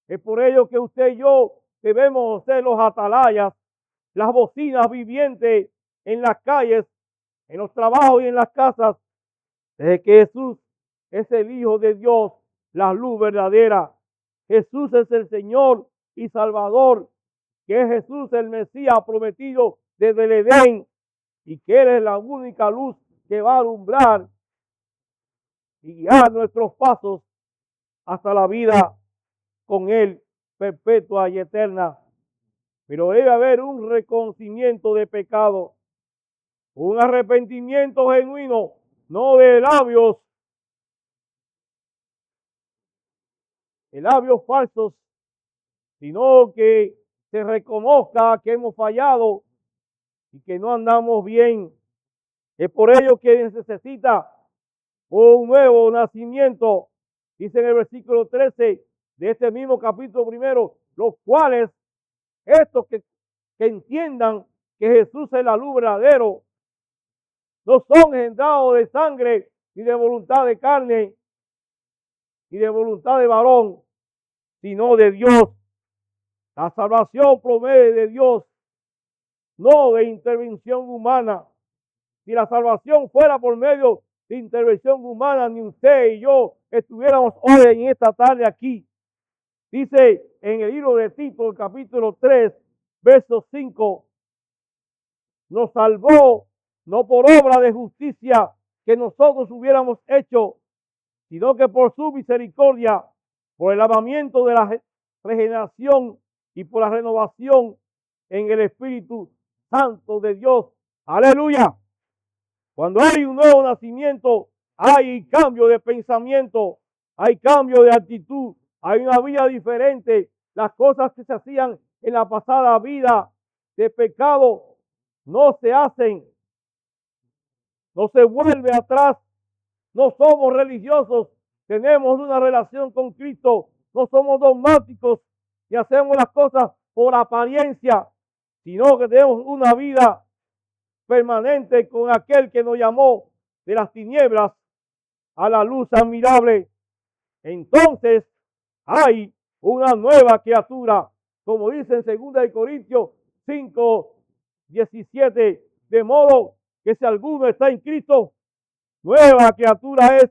Es por ello que usted y yo debemos ser los atalayas, las bocinas vivientes en las calles, en los trabajos y en las casas, de que Jesús es el Hijo de Dios, la luz verdadera. Jesús es el Señor y Salvador, que es Jesús el Mesías prometido desde el Edén y que Él es la única luz que va a alumbrar y guiar nuestros pasos hasta la vida con Él perpetua y eterna. Pero debe haber un reconocimiento de pecado, un arrepentimiento genuino, no de labios falsos, sino que se reconozca que hemos fallado y que no andamos bien. Es por ello que necesita un nuevo nacimiento. Dice en el versículo 13 de este mismo capítulo primero, los cuales, estos que entiendan que Jesús es la luz verdadero, no son engendrados de sangre, ni de voluntad de carne, ni de voluntad de varón, sino de Dios. La salvación proviene de Dios, no de intervención humana. Si la salvación fuera por medio de intervención humana, ni usted y yo estuviéramos hoy en esta tarde aquí. Dice en el libro de Tito, el capítulo 3, verso 5, nos salvó no por obra de justicia que nosotros hubiéramos hecho, sino que por su misericordia, por el lavamiento de la regeneración y por la renovación en el Espíritu Santo de Dios. Aleluya. Cuando hay un nuevo nacimiento, hay cambio de pensamiento, hay cambio de actitud, hay una vida diferente. Las cosas que se hacían en la pasada vida de pecado no se hacen, no se vuelve atrás. No somos religiosos, tenemos una relación con Cristo, no somos dogmáticos y hacemos las cosas por apariencia, sino que tenemos una vida permanente con aquel que nos llamó de las tinieblas a la luz admirable. Entonces hay una nueva criatura, como dice en 2 Corintios 5, 17, de modo que si alguno está en Cristo, nueva criatura es.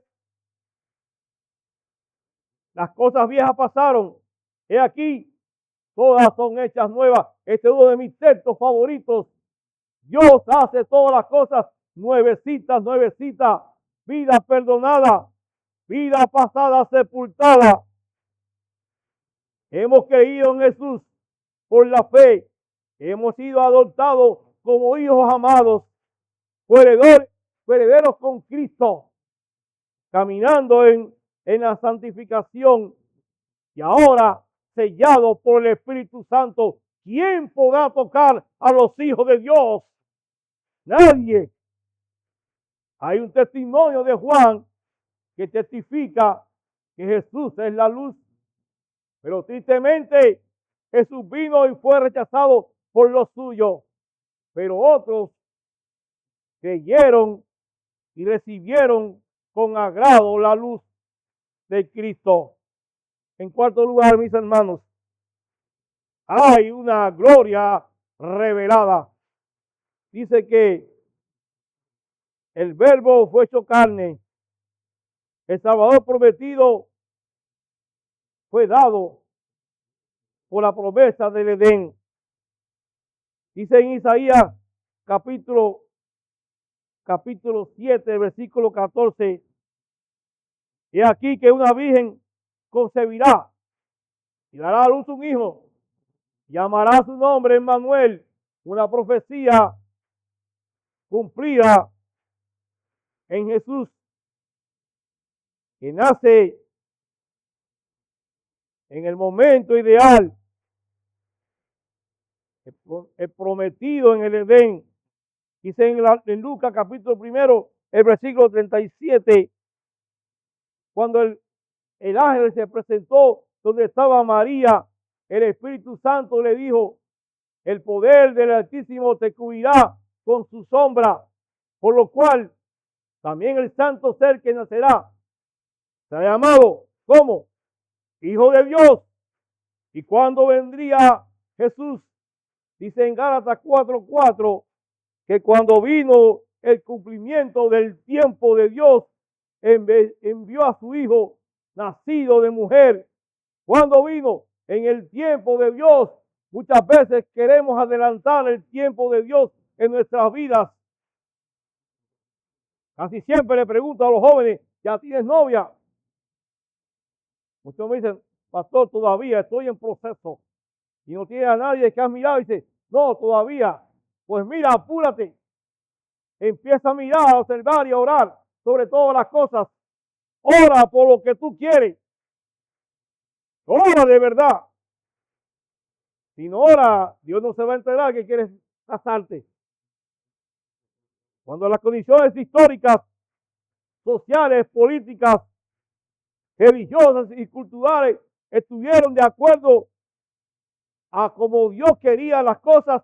Las cosas viejas pasaron. He aquí, todas son hechas nuevas. Este es uno de mis textos favoritos. Dios hace todas las cosas nuevecitas, nuevecitas. Vida perdonada, vida pasada sepultada. Hemos creído en Jesús por la fe. Hemos sido adoptados como hijos amados, herederos con Cristo, caminando en la santificación y ahora sellado por el Espíritu Santo. ¿Quién podrá tocar a los hijos de Dios? Nadie. Hay un testimonio de Juan que testifica que Jesús es la luz, pero tristemente Jesús vino y fue rechazado por los suyos, pero otros creyeron y recibieron con agrado la luz de Cristo. En cuarto lugar, mis hermanos, hay una gloria revelada. Dice que el Verbo fue hecho carne. El Salvador prometido fue dado por la promesa del Edén. Dice en Isaías capítulo 7, versículo 14. Y aquí que una virgen concebirá y dará a luz un hijo. Llamará su nombre Emmanuel, una profecía cumplida en Jesús, que nace en el momento ideal, el prometido en el Edén. Dice en Lucas capítulo 1, el versículo 37, cuando el ángel se presentó donde estaba María, el Espíritu Santo le dijo: el poder del Altísimo te cubrirá con su sombra, por lo cual también el santo ser que nacerá será llamado, ¿cómo? Hijo de Dios. ¿Y cuándo vendría Jesús? Dice en Gálatas 4:4 que cuando vino el cumplimiento del tiempo de Dios, envió a su Hijo nacido de mujer. ¿Cuándo vino? En el tiempo de Dios. Muchas veces queremos adelantar el tiempo de Dios en nuestras vidas. Casi siempre le pregunto a los jóvenes: ¿ya tienes novia? Muchos me dicen: pastor, todavía estoy en proceso. Y no tiene a nadie que has mirado y dice, no, todavía. Pues mira, apúrate. Empieza a mirar, a observar y a orar sobre todas las cosas. Ora por lo que tú quieres. Ora de verdad. Si no ora, Dios no se va a enterar que quieres casarte. Cuando las condiciones históricas, sociales, políticas, religiosas y culturales estuvieron de acuerdo a como Dios quería las cosas,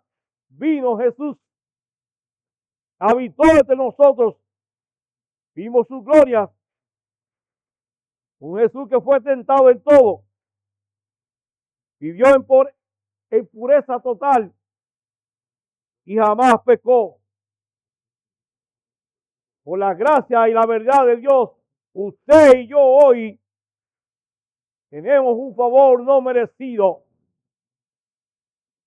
vino Jesús, habitó entre nosotros, vimos su gloria, un Jesús que fue tentado en todo, vivió en pureza total y jamás pecó. Por la gracia y la verdad de Dios, usted y yo hoy tenemos un favor no merecido.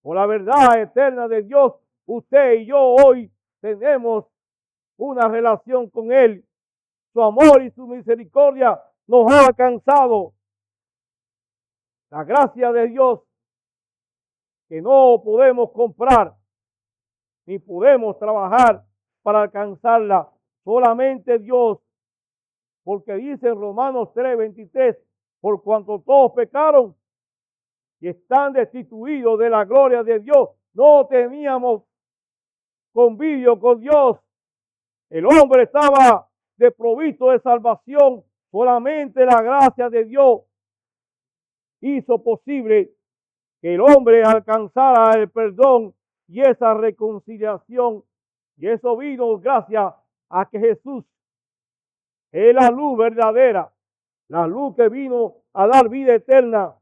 Por la verdad eterna de Dios, usted y yo hoy tenemos una relación con Él. Su amor y su misericordia nos ha alcanzado. La gracia de Dios que no podemos comprar ni podemos trabajar para alcanzarla. Solamente Dios, porque dice en Romanos 3:23, por cuanto todos pecaron y están destituidos de la gloria de Dios, no teníamos convivio con Dios. El hombre estaba desprovisto de salvación. Solamente la gracia de Dios hizo posible que el hombre alcanzara el perdón y esa reconciliación. Y eso vino gracias a que Jesús es la luz verdadera, la luz que vino a dar vida eterna.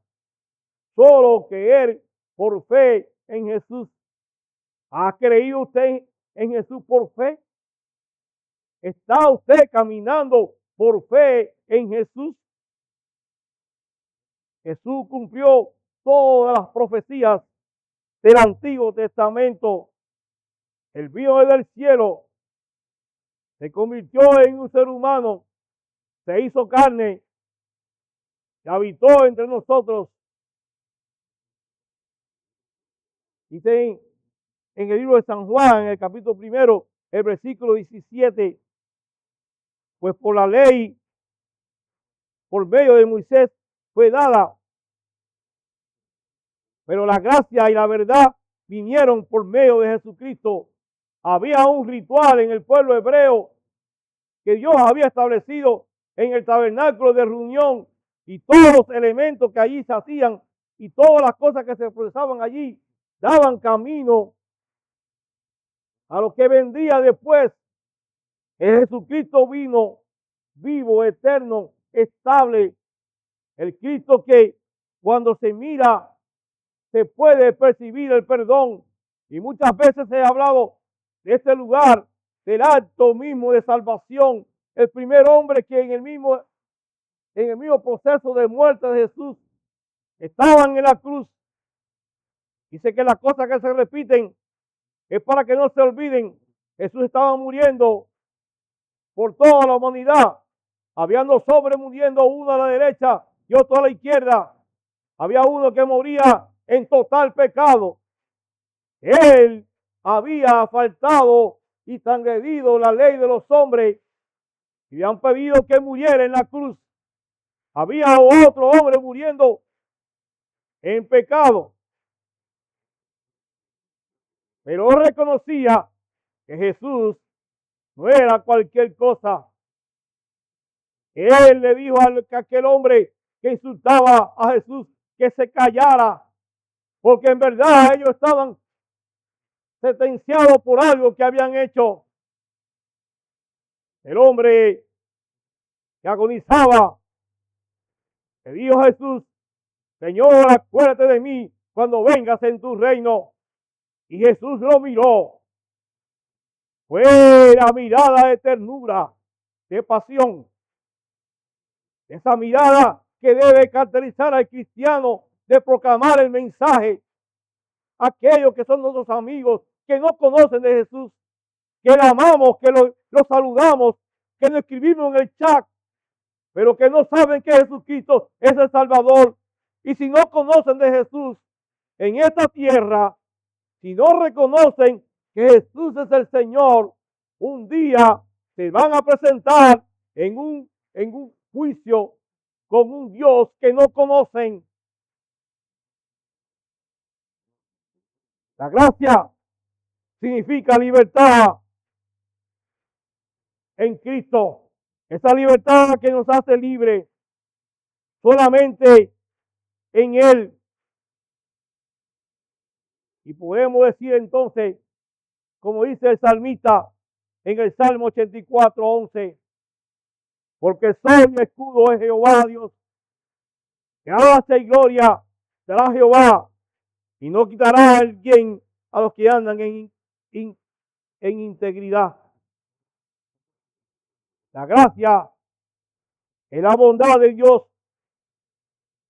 Solo que Él, por fe en Jesús, ¿ha creído usted en Jesús por fe? ¿Está usted caminando por fe en Jesús? Jesús cumplió todas las profecías del Antiguo Testamento. Él vino desde el cielo, se convirtió en un ser humano, se hizo carne y habitó entre nosotros. Dice en el libro de San Juan, en el capítulo 1, el versículo 17, pues por la ley, por medio de Moisés, fue dada, pero la gracia y la verdad vinieron por medio de Jesucristo. Había un ritual en el pueblo hebreo que Dios había establecido en el tabernáculo de reunión, y todos los elementos que allí se hacían y todas las cosas que se procesaban allí daban camino a lo que vendría después. El Jesucristo vino vivo, eterno, estable. El Cristo que cuando se mira se puede percibir el perdón. Y muchas veces he hablado de este lugar, del acto mismo de salvación. El primer hombre que en el mismo proceso de muerte de Jesús estaban en la cruz. Dice que las cosas que se repiten es para que no se olviden. Jesús estaba muriendo por toda la humanidad. Había dos hombres muriendo, uno a la derecha y otro a la izquierda. Había uno que moría en total pecado. Él había faltado y transgredido la ley de los hombres y habían pedido que muriera en la cruz. Había otro hombre muriendo en pecado, pero reconocía que Jesús no era cualquier cosa. Él le dijo a aquel hombre que insultaba a Jesús que se callara, porque en verdad ellos estaban sentenciados por algo que habían hecho. El hombre que agonizaba le dijo a Jesús: Señor, acuérdate de mí cuando vengas en tu reino. Y Jesús lo miró. Fue la mirada de ternura, de pasión. Esa mirada que debe caracterizar al cristiano, de proclamar el mensaje a aquellos que son nuestros amigos, que no conocen de Jesús, que le amamos, que lo saludamos, que lo escribimos en el chat, pero que no saben que Jesucristo es el Salvador, Y si no conocen de Jesús en esta tierra, si no reconocen que Jesús es el Señor, un día se van a presentar en un juicio con un Dios que no conocen. La gracia significa libertad en Cristo. Esa libertad que nos hace libres solamente en Él. Y podemos decir entonces, como dice el salmista en el Salmo 84:11, porque soy escudo de Jehová Dios, que alabanza y gloria será Jehová, y no quitará el bien a los que andan en integridad. La gracia es la bondad de Dios,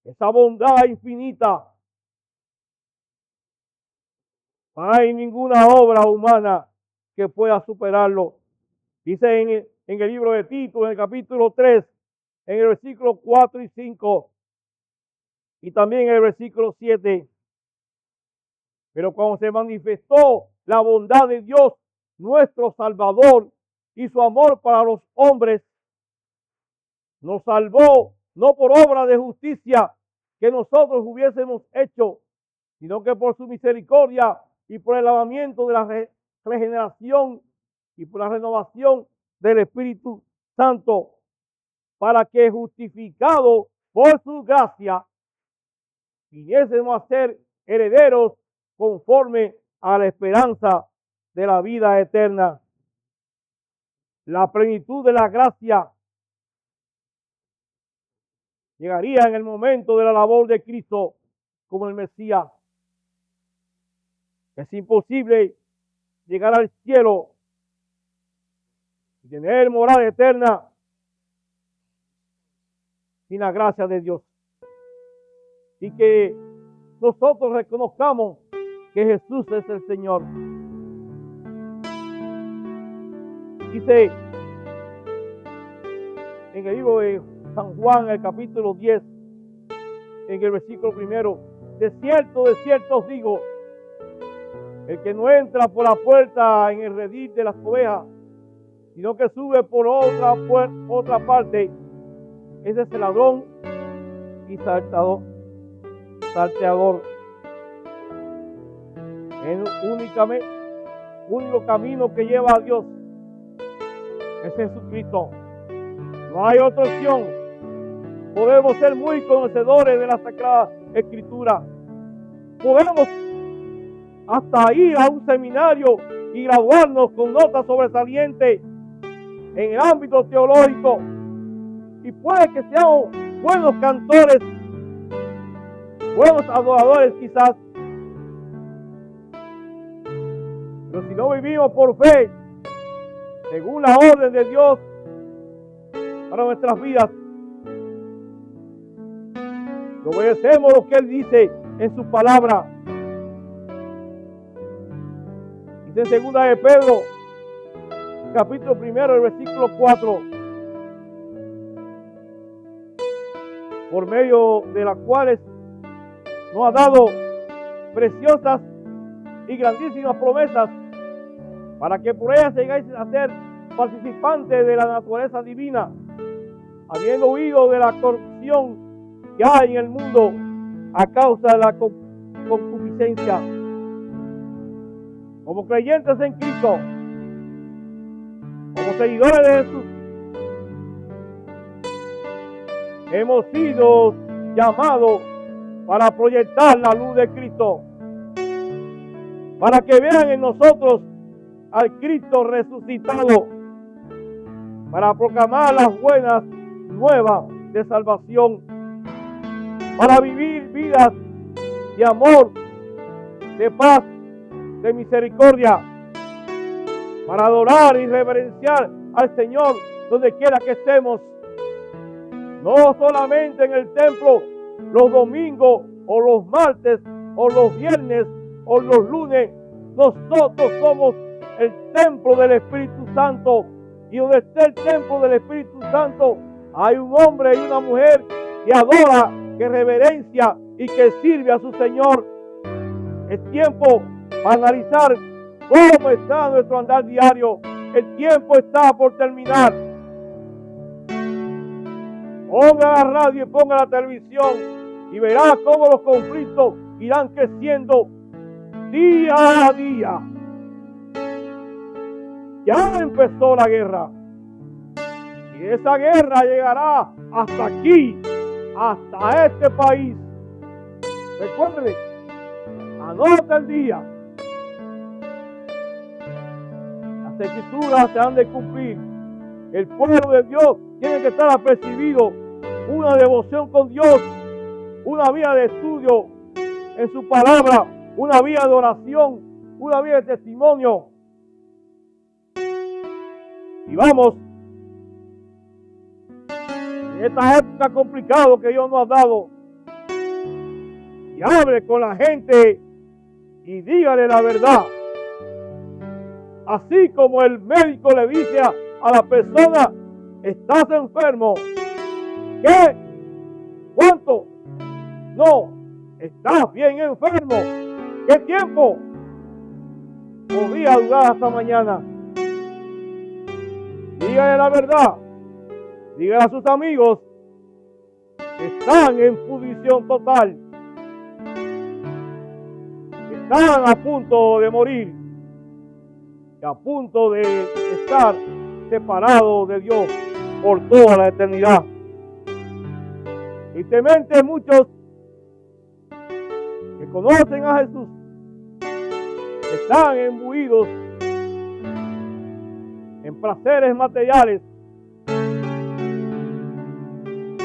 esa bondad infinita. No hay ninguna obra humana que pueda superarlo. Dice en el libro de Tito, en el capítulo 3, en el versículo 4 y 5, y también en el versículo 7. Pero cuando se manifestó la bondad de Dios, nuestro Salvador, y su amor para los hombres, nos salvó no por obra de justicia que nosotros hubiésemos hecho, sino que por su misericordia y por el lavamiento de la regeneración y por la renovación del Espíritu Santo, para que justificados por su gracia viniésemos a ser herederos conforme a la esperanza de la vida eterna. La plenitud de la gracia llegaría en el momento de la labor de Cristo como el Mesías. Es imposible llegar al cielo y tener morada eterna sin la gracia de Dios. Y que nosotros reconozcamos que Jesús es el Señor. Dice en el libro de San Juan, el capítulo 10, en el versículo 1, de cierto os digo, el que no entra por la puerta en el redil de las ovejas, sino que sube por otra parte, ese es el ladrón y salteador. El único camino que lleva a Dios es Jesucristo. No hay otra opción. Podemos ser muy conocedores de la Sagrada Escritura. Podemos hasta ir a un seminario y graduarnos con notas sobresalientes en el ámbito teológico. Y puede que seamos buenos cantores, buenos adoradores quizás. Pero si no vivimos por fe, según la orden de Dios para nuestras vidas, obedecemos lo que Él dice en su palabra. Dice en 2 de Pedro, capítulo 1, el versículo 4, por medio de las cuales nos ha dado preciosas y grandísimas promesas, para que por ellas llegáis a ser participantes de la naturaleza divina, habiendo huido de la corrupción que hay en el mundo a causa de la concupiscencia. Como creyentes en Cristo, como seguidores de Jesús, hemos sido llamados para proyectar la luz de Cristo, para que vean en nosotros al Cristo resucitado, para proclamar las buenas nuevas de salvación, para vivir vidas de amor, de paz, de misericordia, para adorar y reverenciar al Señor donde quiera que estemos, no solamente en el templo los domingos o los martes o los viernes o los lunes. Nosotros somos el templo del Espíritu Santo, y donde está el templo del Espíritu Santo hay un hombre y una mujer que adora, que reverencia y que sirve a su Señor. Es tiempo para analizar cómo está nuestro andar diario. El tiempo está por terminar. Ponga la radio y ponga la televisión y verá cómo los conflictos irán creciendo día a día. Ya empezó la guerra. Y esa guerra llegará hasta aquí, hasta este país. Recuerde, anote el día. Las escrituras se han de cumplir. El pueblo de Dios tiene que estar apercibido. Una devoción con Dios, una vida de estudio en su palabra, una vida de oración, una vida de testimonio. Y vamos, en esta época complicada que Dios nos ha dado, y hable con la gente y dígale la verdad. Así como el médico le dice a la persona, estás enfermo. ¿Qué? ¿Cuánto? No, estás bien enfermo. ¿Qué tiempo? Podría durar hasta mañana. Dígale la verdad. Dígale a sus amigos que están en fundición total. Están a punto de morir. Y a punto de estar separados de Dios por toda la eternidad. Tristemente muchos que conocen a Jesús están imbuidos en placeres materiales,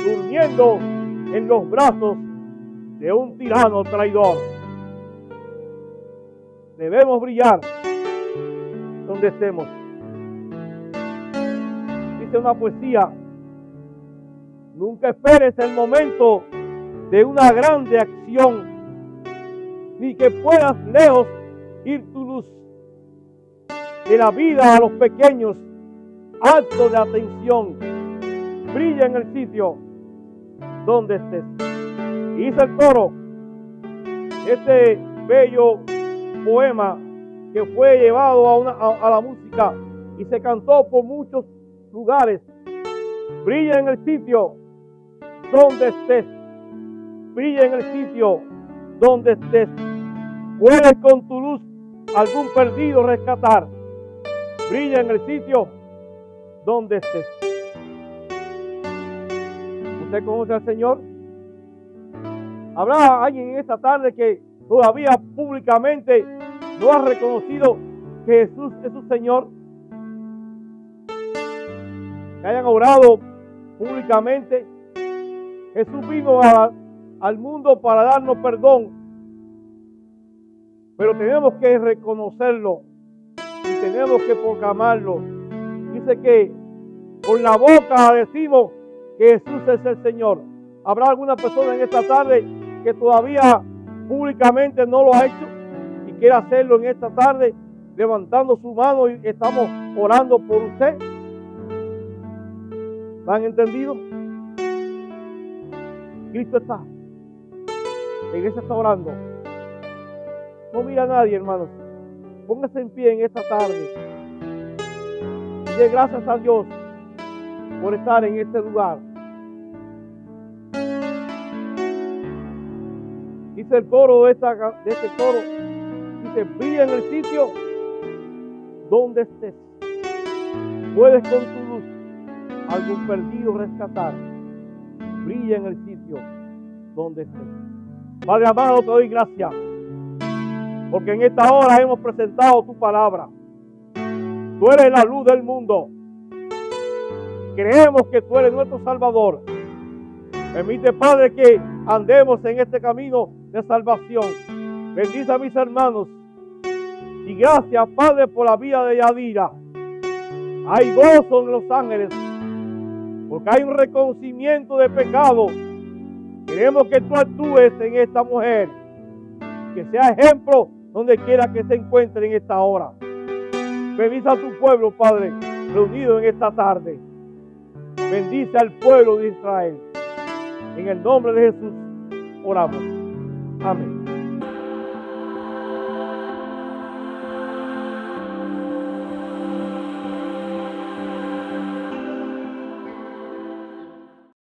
durmiendo en los brazos de un tirano traidor. Debemos brillar donde estemos. Dice una poesía: nunca esperes el momento de una grande acción, ni que puedas lejos ir tu luz. De la vida a los pequeños, acto de atención, brilla en el sitio donde estés. Y dice el coro, este bello poema que fue llevado a la música y se cantó por muchos lugares. Brilla en el sitio donde estés. Brilla en el sitio donde estés. Puedes con tu luz algún perdido rescatar. Brilla en el sitio donde estés. ¿Usted conoce al Señor? ¿Habrá alguien en esta tarde que todavía públicamente no ha reconocido que Jesús es su Señor? Que hayan orado públicamente. Jesús vino al mundo para darnos perdón, pero tenemos que reconocerlo y tenemos que proclamarlo. Dice que con la boca decimos que Jesús es el Señor. ¿Habrá alguna persona en esta tarde que todavía públicamente no lo ha hecho y quiere hacerlo en esta tarde, levantando su mano y estamos orando por usted? ¿Me han entendido? Cristo está. La iglesia está orando. No mira a nadie, hermanos. Póngase en pie en esta tarde. Y dé gracias a Dios por estar en este lugar. Dice el coro de este coro. Dice, brilla en el sitio donde estés. Puedes con tu luz algún perdido rescatar. Brilla en el sitio donde estés. Padre amado, te doy gracias, porque en esta hora hemos presentado tu palabra. Tú eres la luz del mundo. Creemos que tú eres nuestro Salvador. Permite, Padre, que andemos en este camino de salvación. Bendice a mis hermanos. Y gracias, Padre, por la vida de Yadira. Hay gozo en los ángeles, porque hay un reconocimiento de pecado. Queremos que tú actúes en esta mujer, que sea ejemplo donde quiera que se encuentre en esta hora. Bendice a tu pueblo, Padre, reunido en esta tarde. Bendice al pueblo de Israel. En el nombre de Jesús oramos. Amén.